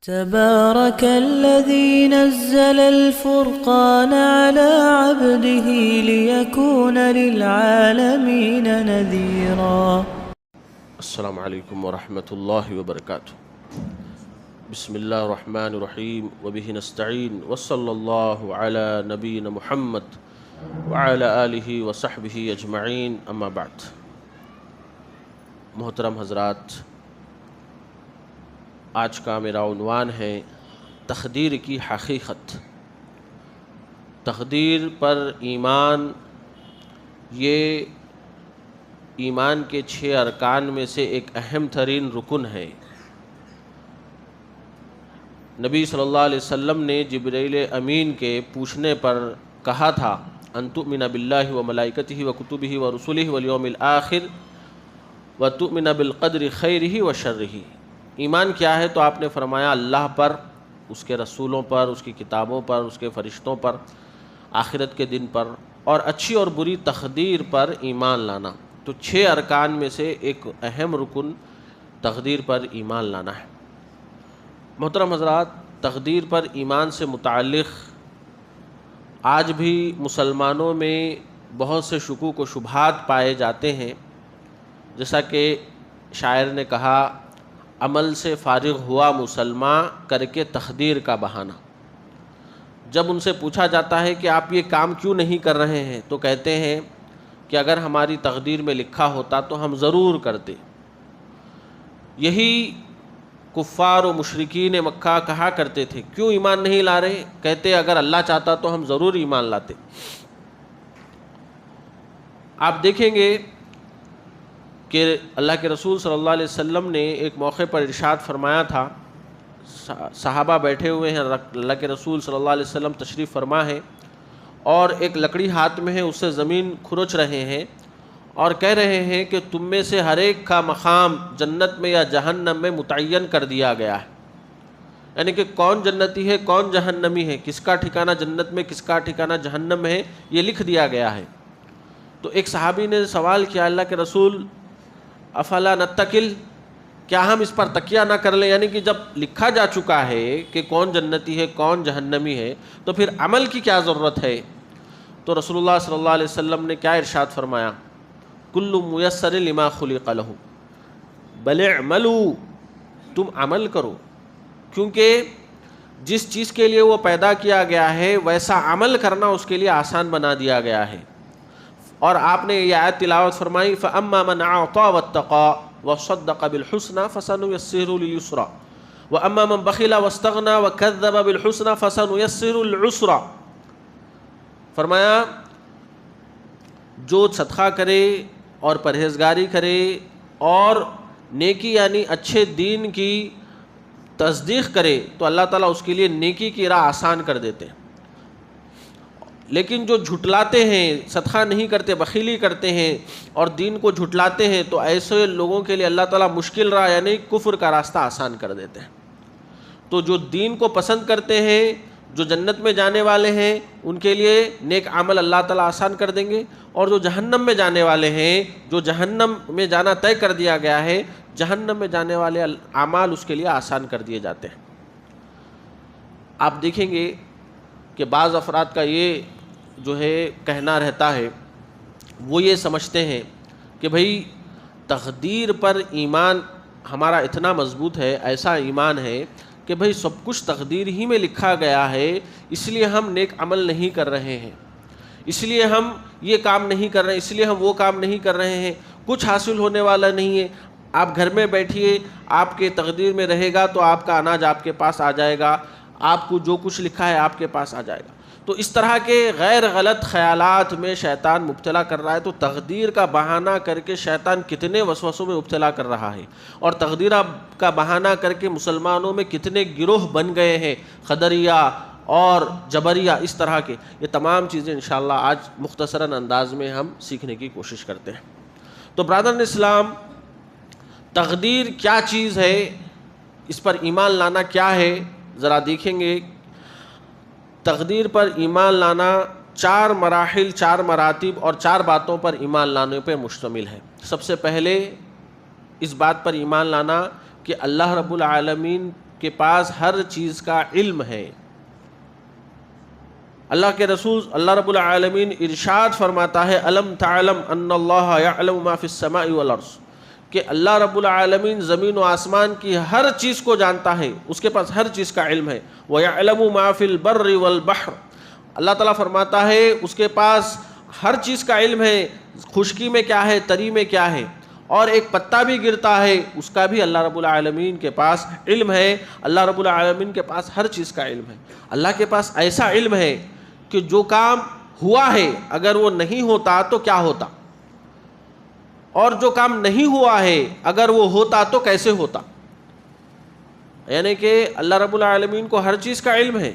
تبارك الذي نزل الفرقان على عبده ليكون للعالمين نذيرا. السلام علیکم ورحمۃ اللہ وبرکاتہ. بسم اللہ الرحمن الرحیم وبہ نستعین وصلی اللہ علی نبینا محمد وعلی آلہ وصحبہ اجمعین. اما بعد. محترم حضرات، آج کا میرا عنوان ہے تقدیر کی حقیقت. تقدیر پر ایمان، یہ ایمان کے 6 ارکان میں سے ایک اہم ترین رکن ہے. نبی صلی اللہ علیہ وسلم نے جبرائیل امین کے پوچھنے پر کہا تھا ان تؤمن باللہ و ملائکتہ و کتبہ و رسلہ والیوم الآخر و تؤمن بالقدر خیرہ و شرہ. ایمان کیا ہے؟ تو آپ نے فرمایا اللہ پر، اس کے رسولوں پر، اس کی کتابوں پر، اس کے فرشتوں پر، آخرت کے دن پر، اور اچھی اور بری تقدیر پر ایمان لانا. تو 6 ارکان میں سے ایک اہم رکن تقدیر پر ایمان لانا ہے. محترم حضرات، تقدیر پر ایمان سے متعلق آج بھی مسلمانوں میں بہت سے شکوک و شبہات پائے جاتے ہیں. جیسا کہ شاعر نے کہا، عمل سے فارغ ہوا مسلمان کر کے تقدیر کا بہانہ. جب ان سے پوچھا جاتا ہے کہ آپ یہ کام کیوں نہیں کر رہے ہیں تو کہتے ہیں کہ اگر ہماری تقدیر میں لکھا ہوتا تو ہم ضرور کرتے. یہی کفار و مشرکین مکہ کہا کرتے تھے کیوں ایمان نہیں لا رہے؟ کہتے اگر اللہ چاہتا تو ہم ضرور ایمان لاتے. آپ دیکھیں گے کہ اللہ کے رسول صلی اللہ علیہ وسلم نے ایک موقع پر ارشاد فرمایا تھا. صحابہ بیٹھے ہوئے ہیں، اللہ کے رسول صلی اللہ علیہ وسلم تشریف فرما ہے اور ایک لکڑی ہاتھ میں ہے، اس سے زمین کھرچ رہے ہیں اور کہہ رہے ہیں کہ تم میں سے ہر ایک کا مقام جنت میں یا جہنم میں متعین کر دیا گیا ہے. یعنی کہ کون جنتی ہے، کون جہنمی ہے، کس کا ٹھکانہ جنت میں، کس کا ٹھکانہ جہنم میں ہے، یہ لکھ دیا گیا ہے. تو ایک صحابی نے سوال کیا، اللہ کے رسول افلا نتکل، کیا ہم اس پر تکیہ نہ کر لیں؟ یعنی کہ جب لکھا جا چکا ہے کہ کون جنتی ہے کون جہنمی ہے تو پھر عمل کی کیا ضرورت ہے؟ تو رسول اللہ صلی اللہ علیہ وسلم نے کیا ارشاد فرمایا؟ کل میسر لما خلق لہ بل اعملوا، تم عمل کرو، کیونکہ جس چیز کے لیے وہ پیدا کیا گیا ہے ویسا عمل کرنا اس کے لیے آسان بنا دیا گیا ہے. اور آپ نے یہ آیت تلاوت فرمائی فَأَمَّا مَنْ أَعْطَىٰ وَاتَّقَىٰ وَصَدَّقَ بِالْحُسْنَىٰ فَسَنُيَسِّرُهُ لِلْيُسْرَىٰ وَأَمَّا مَنْ بَخِلَ وَاسْتَغْنَىٰ وَكَذَّبَ بِالْحُسْنَىٰ فَسَنُيَسِّرُهُ لِلْعُسْرَىٰ. فرمایا جو صدقہ کرے اور پرہیزگاری کرے اور نیکی یعنی اچھے دین کی تصدیق کرے تو اللہ تعالیٰ اس کے لیے نیکی کی راہ آسان کر دیتے ہیں. لیکن جو جھٹلاتے ہیں، صدقہ نہیں کرتے، بخیلی کرتے ہیں اور دین کو جھٹلاتے ہیں تو ایسے لوگوں کے لیے اللہ تعالیٰ مشکل راہ یعنی کفر کا راستہ آسان کر دیتے ہیں. تو جو دین کو پسند کرتے ہیں، جو جنت میں جانے والے ہیں، ان کے لیے نیک عمل اللہ تعالیٰ آسان کر دیں گے، اور جو جہنم میں جانے والے ہیں، جو جہنم میں جانا طے کر دیا گیا ہے، جہنم میں جانے والے اعمال اس کے لیے آسان کر دیے جاتے ہیں. آپ دیکھیں گے کہ بعض افراد کا یہ جو ہے کہنا رہتا ہے، وہ یہ سمجھتے ہیں کہ بھئی تقدیر پر ایمان ہمارا اتنا مضبوط ہے، ایسا ایمان ہے کہ بھئی سب کچھ تقدیر ہی میں لکھا گیا ہے، اس لیے ہم نیک عمل نہیں کر رہے ہیں، اس لیے ہم یہ کام نہیں کر رہے ہیں، اس لیے ہم وہ کام نہیں کر رہے ہیں، کچھ حاصل ہونے والا نہیں ہے. آپ گھر میں بیٹھیے، آپ کے تقدیر میں رہے گا تو آپ کا اناج آپ کے پاس آ جائے گا، آپ کو جو کچھ لکھا ہے آپ کے پاس آ جائے گا. تو اس طرح کے غیر غلط خیالات میں شیطان مبتلا کر رہا ہے. تو تقدیر کا بہانہ کر کے شیطان کتنے وسوسوں میں مبتلا کر رہا ہے، اور تقدیر کا بہانہ کر کے مسلمانوں میں کتنے گروہ بن گئے ہیں، قدریہ اور جبریہ، اس طرح کے. یہ تمام چیزیں انشاءاللہ آج مختصراً انداز میں ہم سیکھنے کی کوشش کرتے ہیں. تو برادران اسلام، تقدیر کیا چیز ہے، اس پر ایمان لانا کیا ہے، ذرا دیکھیں گے. تقدیر پر ایمان لانا 4 مراحل، 4 مراتب اور 4 باتوں پر ایمان لانے پر مشتمل ہے. سب سے پہلے اس بات پر ایمان لانا کہ اللہ رب العالمین کے پاس ہر چیز کا علم ہے۔ اللہ کے رسول اللہ رب العالمین ارشاد فرماتا ہے الم تعلم ان اللہ یعلم ما فی السماء والارض، کہ اللہ رب العالمین زمین و آسمان کی ہر چیز کو جانتا ہے، اس کے پاس ہر چیز کا علم ہے۔ وَيَعْلَمُ مَا فِي الْبَرِّ وَالْبَحْرِ، اللہ تعالیٰ فرماتا ہے اس کے پاس ہر چیز کا علم ہے، خشکی میں کیا ہے، تری میں کیا ہے، اور ایک پتا بھی گرتا ہے اس کا بھی اللہ رب العالمین کے پاس علم ہے۔ اللہ رب العالمین کے پاس ہر چیز کا علم ہے۔ اللہ کے پاس ایسا علم ہے کہ جو کام ہوا ہے اگر وہ نہیں ہوتا تو کیا ہوتا، اور جو کام نہیں ہوا ہے اگر وہ ہوتا تو کیسے ہوتا۔ یعنی کہ اللہ رب العالمین کو ہر چیز کا علم ہے،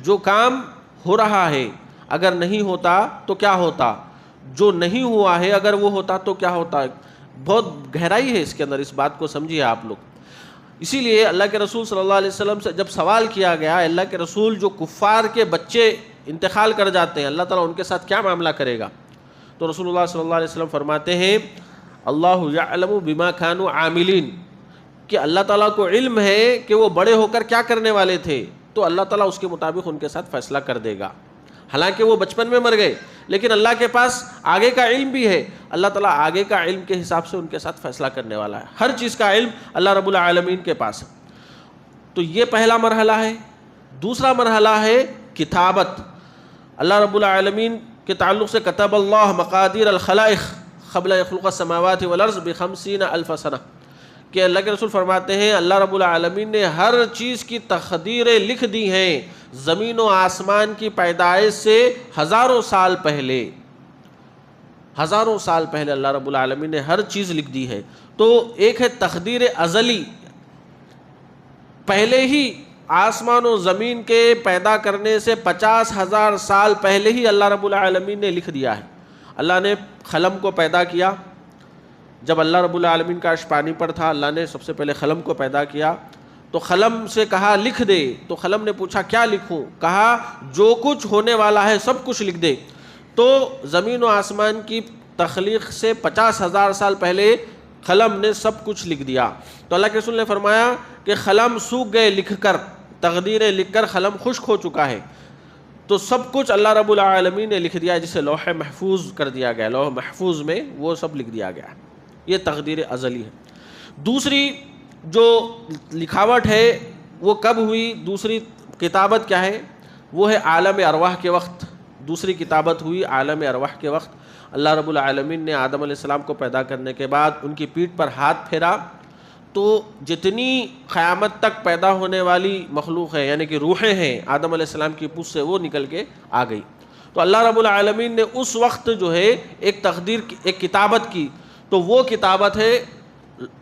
جو کام ہو رہا ہے اگر نہیں ہوتا تو کیا ہوتا، جو نہیں ہوا ہے اگر وہ ہوتا تو کیا ہوتا۔ بہت گہرائی ہے اس کے اندر، اس بات کو سمجھیے آپ لوگ۔ اسی لیے اللہ کے رسول صلی اللہ علیہ وسلم سے جب سوال کیا گیا اللہ کے رسول جو کفار کے بچے انتقال کر جاتے ہیں اللہ تعالیٰ ان کے ساتھ کیا معاملہ کرے گا، تو رسول اللہ صلی اللہ علیہ وسلم فرماتے ہیں اللہ یعلم بما کانوا عاملین، کہ اللہ تعالیٰ کو علم ہے کہ وہ بڑے ہو کر کیا کرنے والے تھے، تو اللہ تعالیٰ اس کے مطابق ان کے ساتھ فیصلہ کر دے گا۔ حالانکہ وہ بچپن میں مر گئے لیکن اللہ کے پاس آگے کا علم بھی ہے، اللہ تعالیٰ آگے کا علم کے حساب سے ان کے ساتھ فیصلہ کرنے والا ہے۔ ہر چیز کا علم اللہ رب العالمین کے پاس ہے۔ تو یہ پہلا مرحلہ ہے۔ دوسرا مرحلہ ہے کتابت۔ اللہ رب العالمین کے تعلق سے کتب اللہ مقادیر الخلائق قبل یخلق السماوات والارض ب50 الف سنہ، کہ اللہ کے رسول فرماتے ہیں اللہ رب العالمین نے ہر چیز کی تقدیریں لکھ دی ہیں زمین و آسمان کی پیدائش سے ہزاروں سال پہلے۔ ہزاروں سال پہلے اللہ رب العالمین نے ہر چیز لکھ دی ہے۔ تو ایک ہے تقدیر ازلی، پہلے ہی آسمان و زمین کے پیدا کرنے سے 50,000 سال پہلے ہی اللہ رب العالمین نے لکھ دیا ہے۔ اللہ نے قلم کو پیدا کیا، جب اللہ رب العالمین کا عرش پانی پر تھا اللہ نے سب سے پہلے قلم کو پیدا کیا، تو قلم سے کہا لکھ دے، تو قلم نے پوچھا کیا لکھوں، کہا جو کچھ ہونے والا ہے سب کچھ لکھ دے۔ تو زمین و آسمان کی تخلیق سے 50,000 سال پہلے قلم نے سب کچھ لکھ دیا۔ تو اللہ کے رسول نے فرمایا کہ قلم سوکھ گئے لکھ کر، تقدیریں لکھ کر قلم خشک ہو چکا ہے، تو سب کچھ اللہ رب العالمین نے لکھ دیا جسے لوح محفوظ کر دیا گیا، لوح محفوظ میں وہ سب لکھ دیا گیا۔ یہ تقدیر ازلی ہے۔ دوسری جو لکھاوٹ ہے وہ کب ہوئی، دوسری کتابت کیا ہے، وہ ہے عالم ارواح کے وقت۔ دوسری کتابت ہوئی عالم ارواح کے وقت۔ اللہ رب العالمین نے آدم علیہ السلام کو پیدا کرنے کے بعد ان کی پیٹھ پر ہاتھ پھیرا تو جتنی قیامت تک پیدا ہونے والی مخلوق ہے یعنی کہ روحیں ہیں آدم علیہ السلام کی پوچھ سے وہ نکل کے آ گئی۔ تو اللہ رب العالمین نے اس وقت جو ہے ایک تقدیر ایک کتابت کی، تو وہ کتابت ہے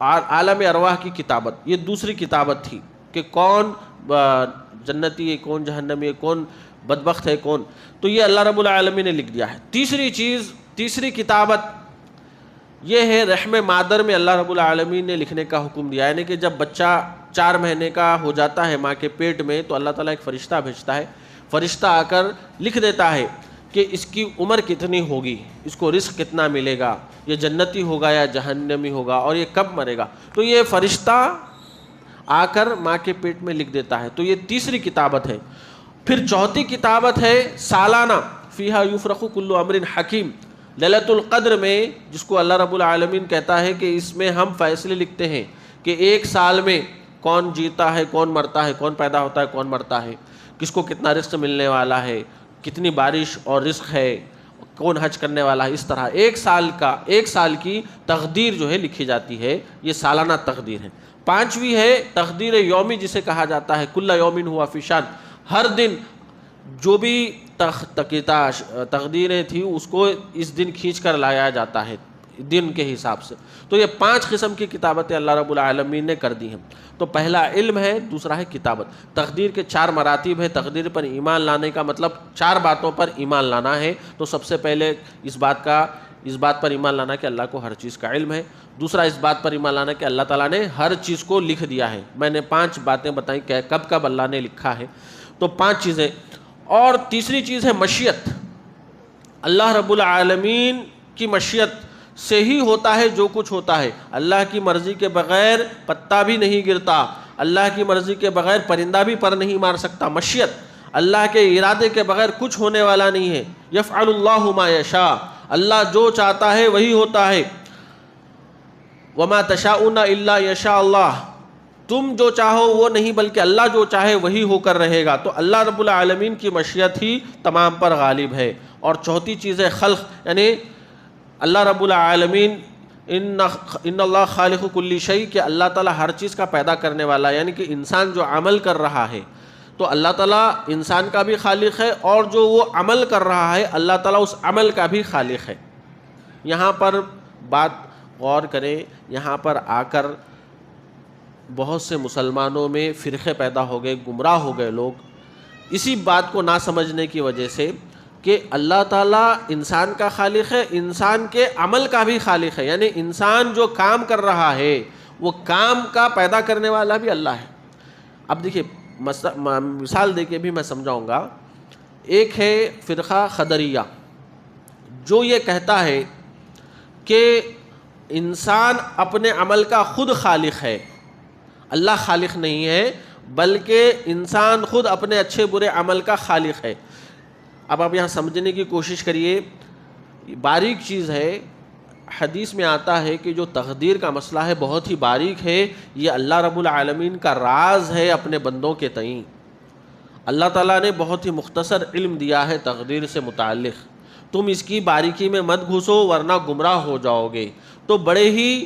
عالم ارواح کی کتابت۔ یہ دوسری کتابت تھی کہ کون جنتی ہے، کون جہنمی ہے، کون بدبخت ہے، کون، تو یہ اللہ رب العالمین نے لکھ دیا ہے۔ تیسری چیز، تیسری کتابت یہ ہے رحم مادر میں اللہ رب العالمین نے لکھنے کا حکم دیا، یعنی کہ جب بچہ 4 مہینے کا ہو جاتا ہے ماں کے پیٹ میں تو اللہ تعالیٰ ایک فرشتہ بھیجتا ہے، فرشتہ آ کر لکھ دیتا ہے کہ اس کی عمر کتنی ہوگی، اس کو رزق کتنا ملے گا، یہ جنتی ہوگا یا جہنمی ہوگا، اور یہ کب مرے گا۔ تو یہ فرشتہ آ کر ماں کے پیٹ میں لکھ دیتا ہے۔ تو یہ تیسری کتابت ہے۔ پھر چوتھی کتابت ہے سالانہ، فیہا یفرق کل امر حکیم، لیلۃ القدر میں، جس کو اللہ رب العالمین کہتا ہے کہ اس میں ہم فیصلے لکھتے ہیں کہ ایک سال میں کون جیتا ہے، کون مرتا ہے، کون پیدا ہوتا ہے، کون مرتا ہے، کس کو کتنا رزق ملنے والا ہے، کتنی بارش اور رزق ہے، کون حج کرنے والا ہے۔ اس طرح ایک سال کی تقدیر جو ہے لکھی جاتی ہے، یہ سالانہ تقدیر ہے۔ پانچویں ہے تقدیر یومی، جسے کہا جاتا ہے کل یوم ہوا فی شان، ہر دن جو بھی تقدیریں تھیں اس کو اس دن کھینچ کر لایا جاتا ہے دن کے حساب سے۔ تو یہ 5 قسم کی کتابتیں اللہ رب العالمین نے کر دی ہیں۔ تو پہلا علم ہے، دوسرا ہے کتابت۔ تقدیر کے 4 مراتب ہے۔ تقدیر پر ایمان لانے کا مطلب 4 باتوں پر ایمان لانا ہے۔ تو سب سے پہلے اس بات پر ایمان لانا کہ اللہ کو ہر چیز کا علم ہے۔ دوسرا اس بات پر ایمان لانا کہ اللہ تعالیٰ نے ہر چیز کو لکھ دیا ہے۔ میں نے 5 باتیں بتائیں کہ کب کب اللہ نے لکھا ہے، تو 5 چیزیں۔ اور تیسری چیز ہے مشیت۔ اللہ رب العالمین کی مشیت سے ہی ہوتا ہے جو کچھ ہوتا ہے۔ اللہ کی مرضی کے بغیر پتا بھی نہیں گرتا، اللہ کی مرضی کے بغیر پرندہ بھی پر نہیں مار سکتا. مشیت اللہ کے ارادے کے بغیر کچھ ہونے والا نہیں ہے. یفعل اللہ ما یشاء، اللہ جو چاہتا ہے وہی ہوتا ہے. وما تشاؤون الا یشاء اللہ، تم جو چاہو وہ نہیں بلکہ اللہ جو چاہے وہی ہو کر رہے گا. تو اللہ رب العالمین کی مشیت ہی تمام پر غالب ہے. اور چوتھی چیز ہے خلق، یعنی اللہ رب العالمین ان اللہ خالق کل شیء، کہ اللہ تعالیٰ ہر چیز کا پیدا کرنے والا ہے. یعنی کہ انسان جو عمل کر رہا ہے تو اللہ تعالیٰ انسان کا بھی خالق ہے، اور جو وہ عمل کر رہا ہے اللہ تعالیٰ اس عمل کا بھی خالق ہے. یہاں پر بات غور کریں، یہاں پر آ کر بہت سے مسلمانوں میں فرقے پیدا ہو گئے، گمراہ ہو گئے لوگ اسی بات کو نہ سمجھنے کی وجہ سے کہ اللہ تعالیٰ انسان کا خالق ہے، انسان کے عمل کا بھی خالق ہے. یعنی انسان جو کام کر رہا ہے وہ کام کا پیدا کرنے والا بھی اللہ ہے. اب دیکھیے مثال دے کے بھی میں سمجھاؤں گا. ایک ہے فرقہ خدریہ جو یہ کہتا ہے کہ انسان اپنے عمل کا خود خالق ہے، اللہ خالق نہیں ہے بلکہ انسان خود اپنے اچھے برے عمل کا خالق ہے. اب آپ یہاں سمجھنے کی کوشش کریے، باریک چیز ہے. حدیث میں آتا ہے کہ جو تقدیر کا مسئلہ ہے بہت ہی باریک ہے، یہ اللہ رب العالمین کا راز ہے اپنے بندوں کے تئیں. اللہ تعالیٰ نے بہت ہی مختصر علم دیا ہے تقدیر سے متعلق. تم اس کی باریکی میں مت گھسو ورنہ گمراہ ہو جاؤ گے. تو بڑے ہی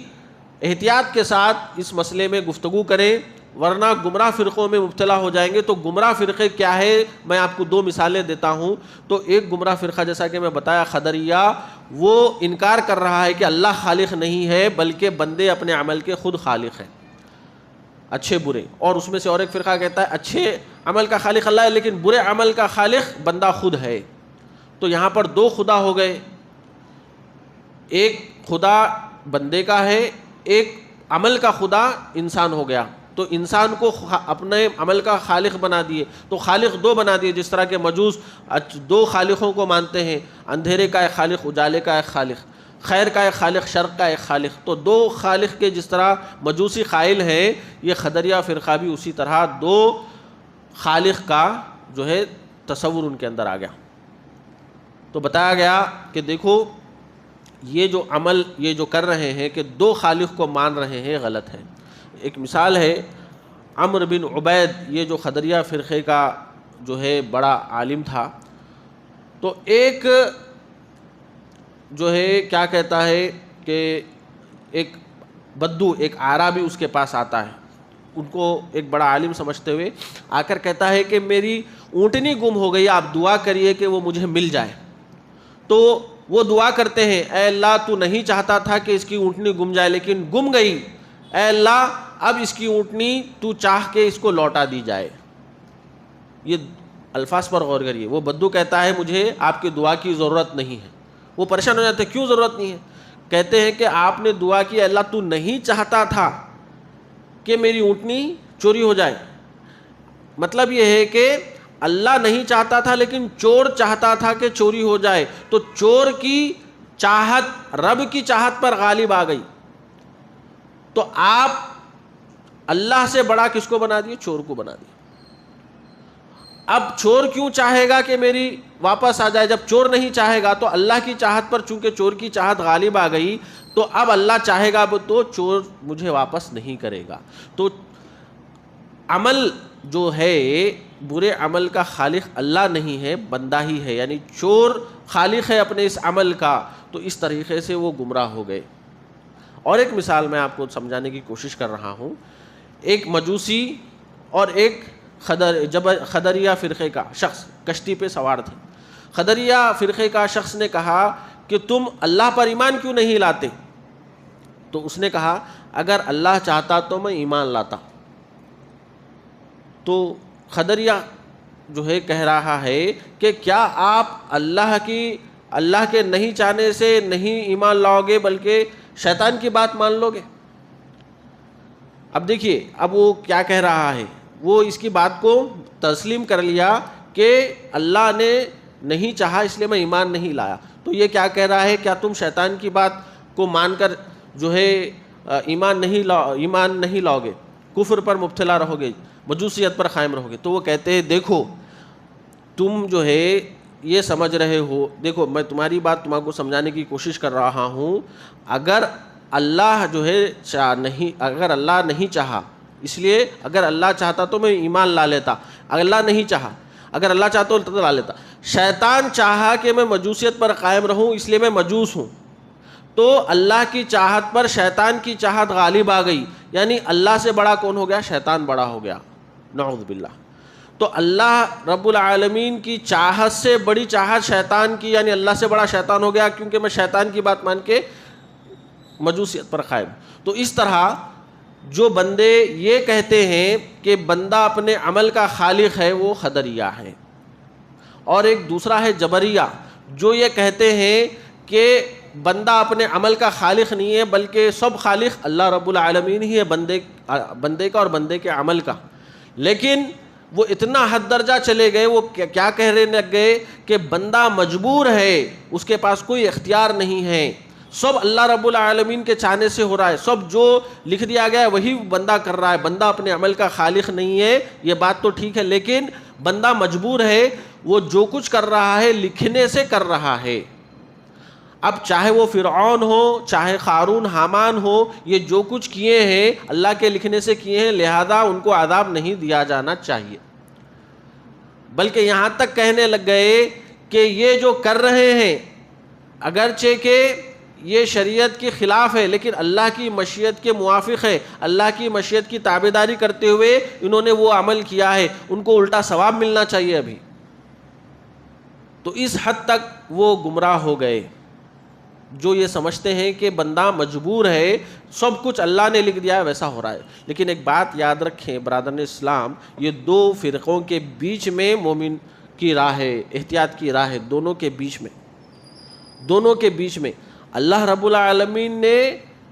احتیاط کے ساتھ اس مسئلے میں گفتگو کریں ورنہ گمراہ فرقوں میں مبتلا ہو جائیں گے. تو گمراہ فرقے کیا ہے، میں آپ کو دو مثالیں دیتا ہوں. تو ایک گمراہ فرقہ جیسا کہ میں بتایا خدریہ، وہ انکار کر رہا ہے کہ اللہ خالق نہیں ہے بلکہ بندے اپنے عمل کے خود خالق ہیں، اچھے برے. اور اس میں سے اور ایک فرقہ کہتا ہے اچھے عمل کا خالق اللہ ہے لیکن برے عمل کا خالق بندہ خود ہے. تو یہاں پر دو خدا ہو گئے، ایک خدا بندے کا ہے، ایک عمل کا خدا انسان ہو گیا. تو انسان کو اپنے عمل کا خالق بنا دیے، تو خالق دو بنا دیے. جس طرح کے مجوس دو خالقوں کو مانتے ہیں، اندھیرے کا ایک خالق، اجالے کا ایک خالق، خیر کا ایک خالق، شر کا ایک خالق. تو دو خالق کے جس طرح مجوسی قائل ہیں، یہ خدریہ فرقہ بھی اسی طرح دو خالق کا جو ہے تصور ان کے اندر آ گیا. تو بتایا گیا کہ دیکھو یہ جو عمل یہ جو کر رہے ہیں کہ دو خالق کو مان رہے ہیں، غلط ہے. ایک مثال ہے عمرو بن عبید، یہ جو خدریہ فرقے کا جو ہے بڑا عالم تھا. تو ایک جو ہے کیا کہتا ہے کہ ایک بدو، ایک اعرابی اس کے پاس آتا ہے، ان کو ایک بڑا عالم سمجھتے ہوئے آ کر کہتا ہے کہ میری اونٹنی گم ہو گئی، آپ دعا کریے کہ وہ مجھے مل جائے. تو وہ دعا کرتے ہیں، اے اللہ تو نہیں چاہتا تھا کہ اس کی اونٹنی گم جائے لیکن گم گئی، اے اللہ اب اس کی اونٹنی تو چاہ کے اس کو لوٹا دی جائے. یہ الفاظ پر غور کریے. وہ بدو کہتا ہے مجھے آپ کی دعا کی ضرورت نہیں ہے. وہ پریشان ہو جاتے ہیں، کیوں ضرورت نہیں ہے؟ کہتے ہیں کہ آپ نے دعا کی اللہ تو نہیں چاہتا تھا کہ میری اونٹنی چوری ہو جائے. مطلب یہ ہے کہ اللہ نہیں چاہتا تھا لیکن چور چاہتا تھا کہ چوری ہو جائے. تو چور کی چاہت رب کی چاہت پر غالب آ گئی. تو آپ اللہ سے بڑا کس کو بنا دیے؟ چور کو بنا دیے. اب چور کیوں چاہے گا کہ میری واپس آ جائے؟ جب چور نہیں چاہے گا تو اللہ کی چاہت پر چونکہ چور کی چاہت غالب آ گئی تو اب اللہ چاہے گا تو چور مجھے واپس نہیں کرے گا. تو عمل جو ہے برے عمل کا خالق اللہ نہیں ہے، بندہ ہی ہے. یعنی چور خالق ہے اپنے اس عمل کا. تو اس طریقے سے وہ گمراہ ہو گئے. اور ایک مثال میں آپ کو سمجھانے کی کوشش کر رہا ہوں. ایک مجوسی اور ایک خدریہ فرقے کا شخص کشتی پہ سوار تھے. خدریہ فرقے کا شخص نے کہا کہ تم اللہ پر ایمان کیوں نہیں لاتے؟ تو اس نے کہا اگر اللہ چاہتا تو میں ایمان لاتا. تو خدریہ جو ہے کہہ رہا ہے کہ کیا آپ اللہ کے نہیں چاہنے سے نہیں ایمان لاؤ گے بلکہ شیطان کی بات مان لو گے؟ اب دیکھیے اب وہ کیا کہہ رہا ہے. وہ اس کی بات کو تسلیم کر لیا کہ اللہ نے نہیں چاہا اس لیے میں ایمان نہیں لایا. تو یہ کیا کہہ رہا ہے، کیا تم شیطان کی بات کو مان کر جو ہے ایمان نہیں لاؤ گے؟ کفر پر مبتلا رہو گے، مجوسیت پر قائم رہو گے۔ تو وہ کہتے ہیں دیکھو تم جو ہے یہ سمجھ رہے ہو، دیکھو میں تمہاری بات تمہارے کو سمجھانے کی کوشش کر رہا ہوں، اگر اللہ جو ہے اگر اللہ نہیں چاہا، اس لیے اگر اللہ چاہتا تو میں ایمان لا لیتا، اگر اللہ نہیں چاہا، اگر اللہ چاہتا تو لا لیتا، شیطان چاہا کہ میں مجوسیت پر قائم رہوں اس لیے میں مجوس ہوں، تو اللہ کی چاہت پر شیطان کی چاہت غالب آ گئی، یعنی اللہ سے بڑا کون ہو گیا؟ شیطان بڑا ہو گیا، نعوذ باللہ۔ تو اللہ رب العالمین کی چاہت سے بڑی چاہت شیطان کی، یعنی اللہ سے بڑا شیطان ہو گیا، کیونکہ میں شیطان کی بات مان کے مجوسیت پر قائم۔ تو اس طرح جو بندے یہ کہتے ہیں کہ بندہ اپنے عمل کا خالق ہے، وہ قدریہ ہے، اور ایک دوسرا ہے جبریہ، جو یہ کہتے ہیں کہ بندہ اپنے عمل کا خالق نہیں ہے، بلکہ سب خالق اللہ رب العالمین ہی ہے، بندے کا اور بندے کے عمل کا۔ لیکن وہ اتنا حد درجہ چلے گئے، وہ کیا کہنے لگ گئے کہ بندہ مجبور ہے، اس کے پاس کوئی اختیار نہیں ہے، سب اللہ رب العالمین کے چاہنے سے ہو رہا ہے، سب جو لکھ دیا گیا ہے وہی بندہ کر رہا ہے، بندہ اپنے عمل کا خالق نہیں ہے۔ یہ بات تو ٹھیک ہے، لیکن بندہ مجبور ہے، وہ جو کچھ کر رہا ہے لکھنے سے کر رہا ہے۔ اب چاہے وہ فرعون ہو، چاہے قارون حامان ہو، یہ جو کچھ کیے ہیں اللہ کے لکھنے سے کیے ہیں، لہذا ان کو عذاب نہیں دیا جانا چاہیے۔ بلکہ یہاں تک کہنے لگ گئے کہ یہ جو کر رہے ہیں اگرچہ کہ یہ شریعت کے خلاف ہے، لیکن اللہ کی مشیت کے موافق ہے، اللہ کی مشیت کی تابعداری کرتے ہوئے انہوں نے وہ عمل کیا ہے، ان کو الٹا ثواب ملنا چاہیے ابھی۔ تو اس حد تک وہ گمراہ ہو گئے جو یہ سمجھتے ہیں کہ بندہ مجبور ہے، سب کچھ اللہ نے لکھ دیا ہے ویسا ہو رہا ہے۔ لیکن ایک بات یاد رکھیں برادران اسلام، یہ دو فرقوں کے بیچ میں مومن کی راہ ہے، احتیاط کی راہ ہے، دونوں کے بیچ میں اللہ رب العالمین نے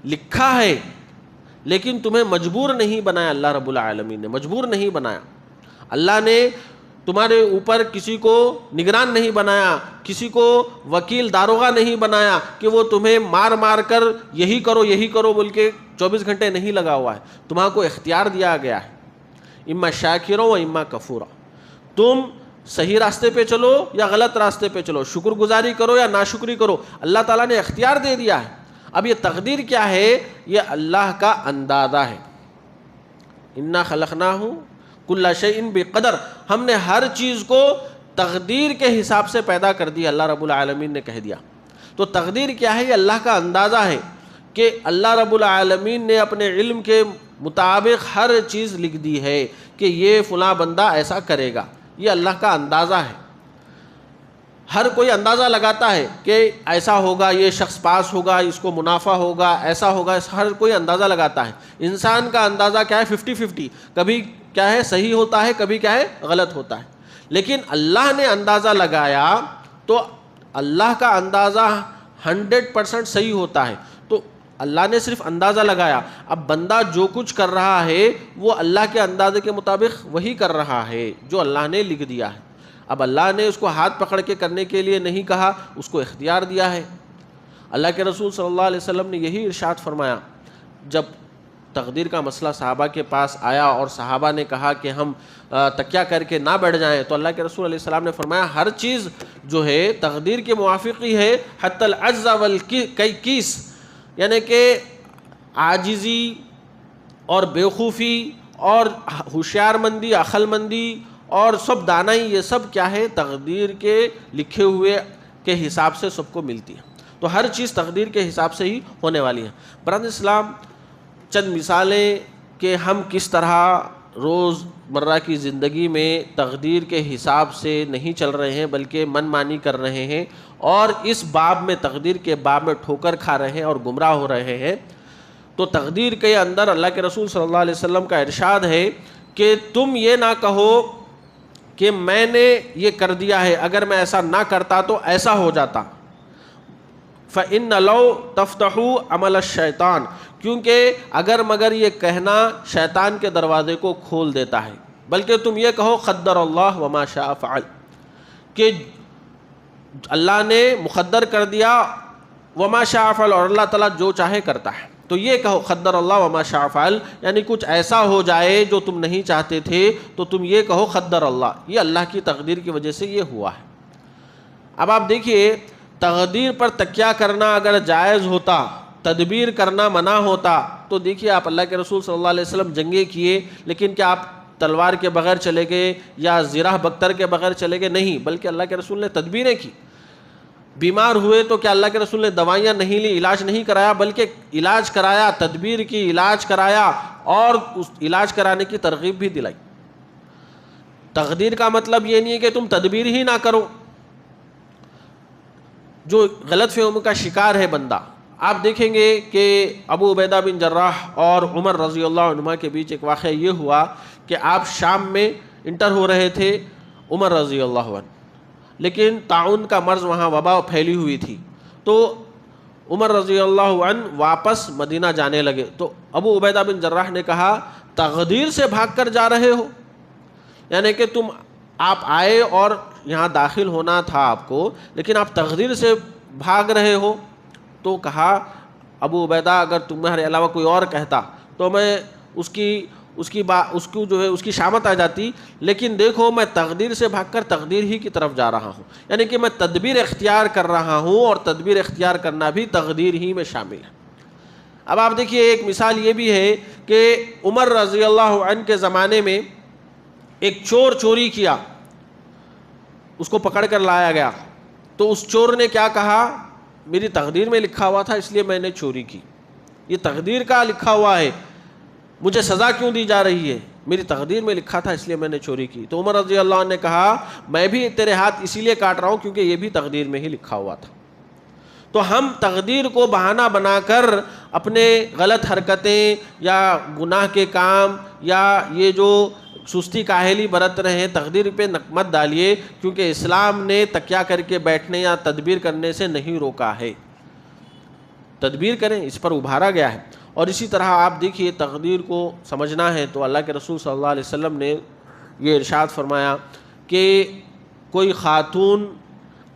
لکھا ہے، لیکن تمہیں مجبور نہیں بنایا، اللہ رب العالمین نے مجبور نہیں بنایا، اللہ نے تمہارے اوپر کسی کو نگران نہیں بنایا، کسی کو وکیل داروغہ نہیں بنایا کہ وہ تمہیں مار مار کر یہی کرو بول کے 24 گھنٹے نہیں لگا ہوا ہے، تمہارے کو اختیار دیا گیا ہے، اما شاکروں و اما کفورا، تم صحیح راستے پہ چلو یا غلط راستے پہ چلو، شکر گزاری کرو یا ناشکری کرو، اللہ تعالیٰ نے اختیار دے دیا ہے۔ اب یہ تقدیر کیا ہے؟ یہ اللہ کا اندازہ ہے، انا خلقناہ کل شیء بقدر، ہم نے ہر چیز کو تقدیر کے حساب سے پیدا کر دیا، اللہ رب العالمین نے کہہ دیا۔ تو تقدیر کیا ہے؟ یہ اللہ کا اندازہ ہے کہ اللہ رب العالمین نے اپنے علم کے مطابق ہر چیز لکھ دی ہے کہ یہ فلاں بندہ ایسا کرے گا، یہ اللہ کا اندازہ ہے۔ ہر کوئی اندازہ لگاتا ہے کہ ایسا ہوگا، یہ شخص پاس ہوگا، اس کو منافع ہوگا، ایسا ہوگا، ہر کوئی اندازہ لگاتا ہے۔ انسان کا اندازہ کیا ہے؟ 50-50، کبھی کیا ہے صحیح ہوتا ہے، کبھی کیا ہے غلط ہوتا ہے۔ لیکن اللہ نے اندازہ لگایا تو اللہ کا اندازہ 100% صحیح ہوتا ہے۔ تو اللہ نے صرف اندازہ لگایا، اب بندہ جو کچھ کر رہا ہے وہ اللہ کے اندازے کے مطابق وہی کر رہا ہے جو اللہ نے لکھ دیا ہے۔ اب اللہ نے اس کو ہاتھ پکڑ کے کرنے کے لیے نہیں کہا، اس کو اختیار دیا ہے۔ اللہ کے رسول صلی اللہ علیہ وسلم نے یہی ارشاد فرمایا، جب تقدیر کا مسئلہ صحابہ کے پاس آیا اور صحابہ نے کہا کہ ہم تکیہ کر کے نہ بیٹھ جائیں، تو اللہ کے رسول علیہ السلام نے فرمایا ہر چیز جو ہے تقدیر کے موافق ہی ہے، حتی العجز والکیس، یعنی کہ عاجزی اور بیوقوفی اور ہوشیار مندی، عقل مندی اور سب دانائی، یہ سب کیا ہے؟ تقدیر کے لکھے ہوئے کے حساب سے سب کو ملتی ہے۔ تو ہر چیز تقدیر کے حساب سے ہی ہونے والی ہے۔ برادر اسلام، چند مثالیں کہ ہم کس طرح روز مرہ کی زندگی میں تقدیر کے حساب سے نہیں چل رہے ہیں بلکہ من مانی کر رہے ہیں، اور اس باب میں تقدیر کے باب میں ٹھوکر کھا رہے ہیں اور گمراہ ہو رہے ہیں۔ تو تقدیر کے اندر اللہ کے رسول صلی اللہ علیہ وسلم کا ارشاد ہے کہ تم یہ نہ کہو کہ میں نے یہ کر دیا ہے، اگر میں ایسا نہ کرتا تو ایسا ہو جاتا۔ فَإِنَّ لَوْ تَفْتَحُوا عَمَلَ الشَّيْطَانِ، کیونکہ اگر مگر یہ کہنا شیطان کے دروازے کو کھول دیتا ہے، بلکہ تم یہ کہو قدر اللہ وما شاء فعل، کہ اللہ نے مقدر کر دیا، وما شاء فعل، اور اللہ تعالیٰ جو چاہے کرتا ہے۔ تو یہ کہو قدر اللہ وما شاء فعل، یعنی کچھ ایسا ہو جائے جو تم نہیں چاہتے تھے تو تم یہ کہو قدر اللہ، یہ اللہ کی تقدیر کی وجہ سے یہ ہوا ہے۔ اب آپ دیکھیے تقدیر پر تکیہ کرنا اگر جائز ہوتا، تدبیر کرنا منع ہوتا، تو دیکھیے آپ اللہ کے رسول صلی اللہ علیہ وسلم جنگیں کیے، لیکن کیا آپ تلوار کے بغیر چلے گئے یا زرہ بختر کے بغیر چلے گئے؟ نہیں، بلکہ اللہ کے رسول نے تدبیریں کی۔ بیمار ہوئے تو کیا اللہ کے رسول نے دوائیاں نہیں لی، علاج نہیں کرایا، بلکہ علاج کرایا، تدبیر کی، علاج کرایا اور اس علاج کرانے کی ترغیب بھی دلائی۔ تقدیر کا مطلب یہ نہیں ہے کہ تم تدبیر ہی نہ کرو، جو غلط فہمی کا شکار ہے بندہ۔ آپ دیکھیں گے کہ ابو عبیدہ بن جراح اور عمر رضی اللہ عنہ کے بیچ ایک واقعہ یہ ہوا کہ آپ شام میں انٹر ہو رہے تھے، عمر رضی اللہ عنہ، لیکن طاعون کا مرض وہاں وبا پھیلی ہوئی تھی، تو عمر رضی اللہ عنہ واپس مدینہ جانے لگے۔ تو ابو عبیدہ بن جراح نے کہا تقدیر سے بھاگ کر جا رہے ہو، یعنی کہ آپ آئے اور یہاں داخل ہونا تھا آپ کو، لیکن آپ تقدیر سے بھاگ رہے ہو۔ تو کہا ابو عبیدہ اگر تمہارے علاوہ کوئی اور کہتا تو میں اس کو جو ہے اس کی شامت آ جاتی، لیکن دیکھو میں تقدیر سے بھاگ کر تقدیر ہی کی طرف جا رہا ہوں، یعنی کہ میں تدبیر اختیار کر رہا ہوں، اور تدبیر اختیار کرنا بھی تقدیر ہی میں شامل ہے۔ اب آپ دیکھیے ایک مثال یہ بھی ہے کہ عمر رضی اللہ عنہ کے زمانے میں ایک چور چوری کیا، اس کو پکڑ کر لایا گیا، تو اس چور نے کیا کہا؟ میری تقدیر میں لکھا ہوا تھا اس لیے میں نے چوری کی، یہ تقدیر کا لکھا ہوا ہے، مجھے سزا کیوں دی جا رہی ہے؟ میری تقدیر میں لکھا تھا اس لیے میں نے چوری کی۔ تو عمر رضی اللہ عنہ نے کہا میں بھی تیرے ہاتھ اسی لیے کاٹ رہا ہوں کیونکہ یہ بھی تقدیر میں ہی لکھا ہوا تھا۔ تو ہم تقدیر کو بہانہ بنا کر اپنے غلط حرکتیں یا گناہ کے کام یا یہ جو سستی کاہلی برت رہے ہیں، تقدیر پہ مت ڈالیے، کیونکہ اسلام نے تکیہ کر کے بیٹھنے یا تدبیر کرنے سے نہیں روکا ہے۔ تدبیر کریں، اس پر ابھارا گیا ہے۔ اور اسی طرح آپ دیکھیے تقدیر کو سمجھنا ہے تو اللہ کے رسول صلی اللہ علیہ وسلم نے یہ ارشاد فرمایا کہ کوئی خاتون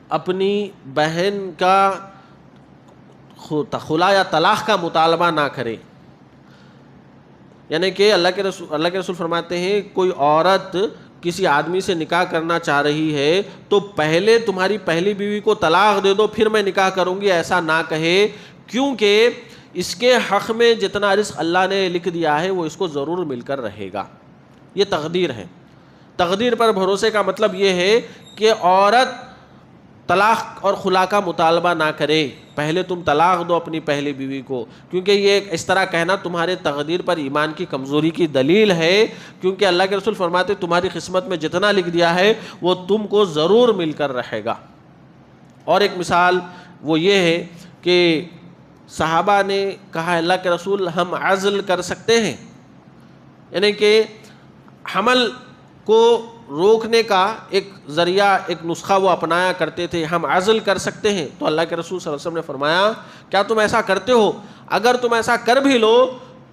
اپنی بہن کا خلا یا طلاق کا مطالبہ نہ کرے، یعنی کہ اللہ کے رسول فرماتے ہیں کوئی عورت کسی آدمی سے نکاح کرنا چاہ رہی ہے تو پہلے تمہاری پہلی بیوی کو طلاق دے دو پھر میں نکاح کروں گی، ایسا نہ کہے، کیونکہ اس کے حق میں جتنا رزق اللہ نے لکھ دیا ہے وہ اس کو ضرور مل کر رہے گا۔ یہ تقدیر ہے۔ تقدیر پر بھروسے کا مطلب یہ ہے کہ عورت طلاق اور خلا کا مطالبہ نہ کرے، پہلے تم طلاق دو اپنی پہلی بیوی کو، کیونکہ یہ اس طرح کہنا تمہارے تقدیر پر ایمان کی کمزوری کی دلیل ہے، کیونکہ اللہ کے رسول فرماتے تمہاری قسمت میں جتنا لکھ دیا ہے وہ تم کو ضرور مل کر رہے گا۔ اور ایک مثال وہ یہ ہے کہ صحابہ نے کہا اللہ کے رسول ہم عزل کر سکتے ہیں، یعنی کہ حمل کو روکنے کا ایک ذریعہ، ایک نسخہ وہ اپنایا کرتے تھے، ہم عزل کر سکتے ہیں۔ تو اللہ کے رسول صلی اللہ علیہ وسلم نے فرمایا کیا تم ایسا کرتے ہو؟ اگر تم ایسا کر بھی لو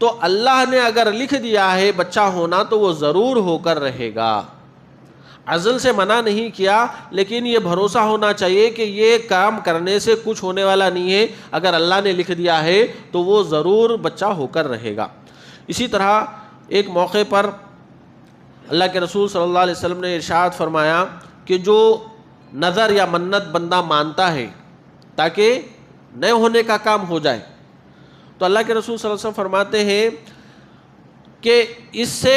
تو اللہ نے اگر لکھ دیا ہے بچہ ہونا تو وہ ضرور ہو کر رہے گا۔ عزل سے منع نہیں کیا، لیکن یہ بھروسہ ہونا چاہیے کہ یہ کام کرنے سے کچھ ہونے والا نہیں ہے، اگر اللہ نے لکھ دیا ہے تو وہ ضرور بچہ ہو کر رہے گا۔ اسی طرح ایک موقع پر اللہ کے رسول صلی اللہ علیہ وسلم نے ارشاد فرمایا کہ جو نظر یا منت بندہ مانتا ہے تاکہ نئے ہونے کا کام ہو جائے، تو اللہ کے رسول صلی اللہ علیہ وسلم فرماتے ہیں کہ اس سے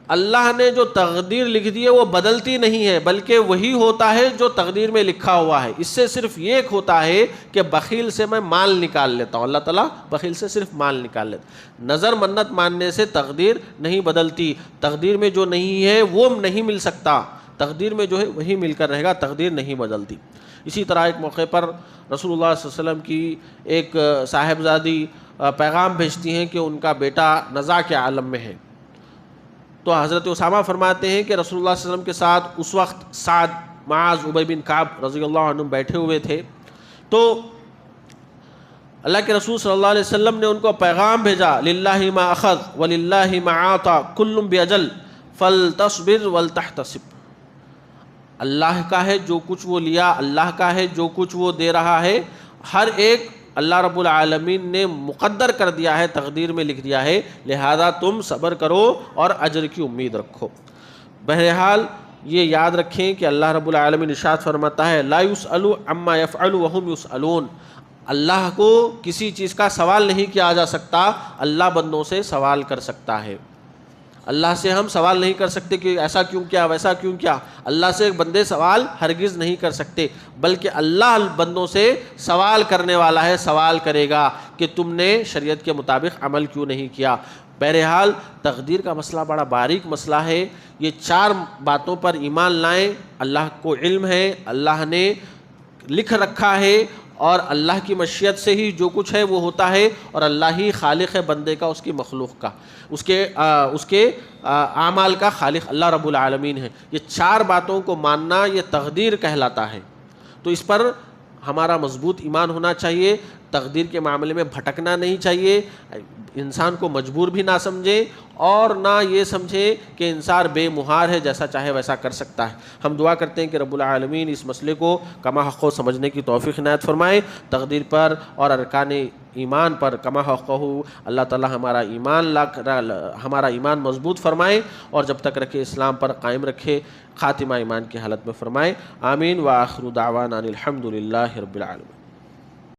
اللہ نے جو تقدیر لکھ دی ہے وہ بدلتی نہیں ہے، بلکہ وہی ہوتا ہے جو تقدیر میں لکھا ہوا ہے۔ اس سے صرف یہ ایک ہوتا ہے کہ بخیل سے میں مال نکال لیتا ہوں، اللہ تعالیٰ بخیل سے صرف مال نکال لیتا۔ نظر منت ماننے سے تقدیر نہیں بدلتی، تقدیر میں جو نہیں ہے وہ نہیں مل سکتا، تقدیر میں جو ہے وہی مل کر رہے گا، تقدیر نہیں بدلتی۔ اسی طرح ایک موقع پر رسول اللہ صلی اللہ علیہ وسلم کی ایک صاحبزادی پیغام بھیجتی ہیں کہ ان کا بیٹا نزاع کے عالم میں ہے، تو حضرت اسامہ فرماتے ہیں کہ رسول اللہ صلی اللہ علیہ وسلم کے ساتھ اس وقت سعد، معاذ، ابی بن کعب رضی اللہ عنہ بیٹھے ہوئے تھے، تو اللہ کے رسول صلی اللہ علیہ وسلم نے ان کو پیغام بھیجا للہ ما اخذ وللہ ما اعطى کل باجل فلتصبر ولتحتسب۔ اللہ کا ہے جو کچھ وہ لیا، اللہ کا ہے جو کچھ وہ دے رہا ہے، ہر ایک اللہ رب العالمین نے مقدر کر دیا ہے، تقدیر میں لکھ دیا ہے، لہذا تم صبر کرو اور اجر کی امید رکھو۔ بہرحال یہ یاد رکھیں کہ اللہ رب العالمین ارشاد فرماتا ہے لا یسأل عما یفعل وہم یسألون، اللہ کو کسی چیز کا سوال نہیں کیا جا سکتا، اللہ بندوں سے سوال کر سکتا ہے۔ اللہ سے ہم سوال نہیں کر سکتے کہ ایسا کیوں کیا، ویسا کیوں کیا، اللہ سے بندے سوال ہرگز نہیں کر سکتے، بلکہ اللہ بندوں سے سوال کرنے والا ہے، سوال کرے گا کہ تم نے شریعت کے مطابق عمل کیوں نہیں کیا۔ بہرحال تقدیر کا مسئلہ بڑا باریک مسئلہ ہے، یہ 4 باتوں پر ایمان لائیں، اللہ کو علم ہے، اللہ نے لکھ رکھا ہے، اور اللہ کی مشیت سے ہی جو کچھ ہے وہ ہوتا ہے، اور اللہ ہی خالق ہے بندے کا، اس کی مخلوق کا، اس کے اعمال کا خالق اللہ رب العالمین ہے۔ یہ 4 باتوں کو ماننا یہ تقدیر کہلاتا ہے، تو اس پر ہمارا مضبوط ایمان ہونا چاہیے، تقدیر کے معاملے میں بھٹکنا نہیں چاہیے، انسان کو مجبور بھی نہ سمجھے اور نہ یہ سمجھے کہ انسان بے مہار ہے، جیسا چاہے ویسا کر سکتا ہے۔ ہم دعا کرتے ہیں کہ رب العالمین اس مسئلے کو کما حق سمجھنے کی توفیق عنایت فرمائے، تقدیر پر اور ارکان ایمان پر کما حق اللہ تعالی ہمارا ایمان مضبوط فرمائے، اور جب تک رکھے اسلام پر قائم رکھے، خاتمہ ایمان کی حالت میں فرمائے۔ آمین۔ وآخر دعوانا الحمد للہ رب العالمین۔